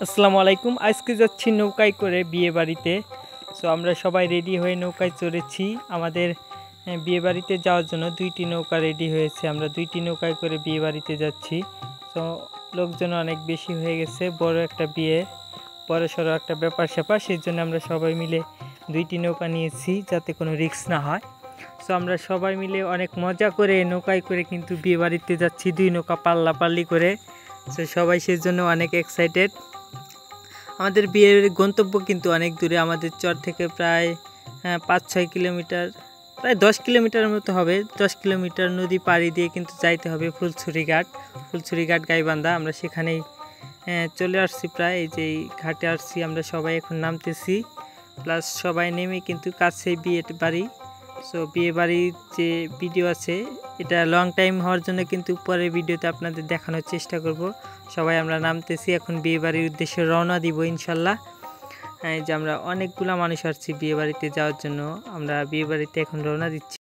আসসালামু আলাইকুম। আজকে যাচ্ছি নৌকায় করে বিয়ে বাড়িতে। সো আমরা সবাই রেডি হয়ে নৌকায় চড়েছি। আমাদের বিয়ে বাড়িতে যাওয়ার জন্য 2টি নৌকা রেডি হয়েছে। আমরা 2টি নৌকায় করে বিয়ে বাড়িতে যাচ্ছি। সো লোকজন অনেক বেশি হয়ে গেছে, বড় একটা বিয়ে, বড় সড়ো একটা ব্যাপার স্যাপার, সেই জন্য আমরা সবাই মিলে 2টি নৌকা নিয়েছি যাতে কোনো রিস্ক না হয়। সো আমরা সবাই মিলে অনেক মজা করে নৌকায় করে কিন্তু বিয়ে বাড়িতে যাচ্ছি, 2 নৌকা পাল্লাপাল্লি করে। সো সবাই সেই জন্য অনেক এক্সাইটেড। আমাদের বিয়ের গন্তব্য কিন্তু অনেক দূরে, আমাদের চর থেকে প্রায় 5-6 কিলোমিটার, প্রায় 10 কিলোমিটারের মতো হবে। 10 কিলোমিটার নদী পাড়ি দিয়ে কিন্তু যাইতে হবে ফুলছড়ি ঘাট গাইবান্ধা। আমরা সেখানেই চলে আসছি, প্রায় এই যে ঘাটে আসছি। আমরা সবাই এখন নামতেছি, প্লাস সবাই নেমে কিন্তু কাছেই বিয়ে বাড়ি। সো বিয়ে বাড়ির যে ভিডিও আছে এটা লং টাইম হওয়ার জন্য কিন্তু পরের ভিডিওতে আপনাদের দেখানোর চেষ্টা করব। সবাই আমরা নামতেছি, এখন বিয়ে বাড়ির উদ্দেশ্যে রওনা দিব ইনশাল্লাহ। যে আমরা অনেকগুলা মানুষ আসছি বিয়ে বাড়িতে যাওয়ার জন্য, আমরা বিয়ে বাড়িতে এখন রওনা দিচ্ছি।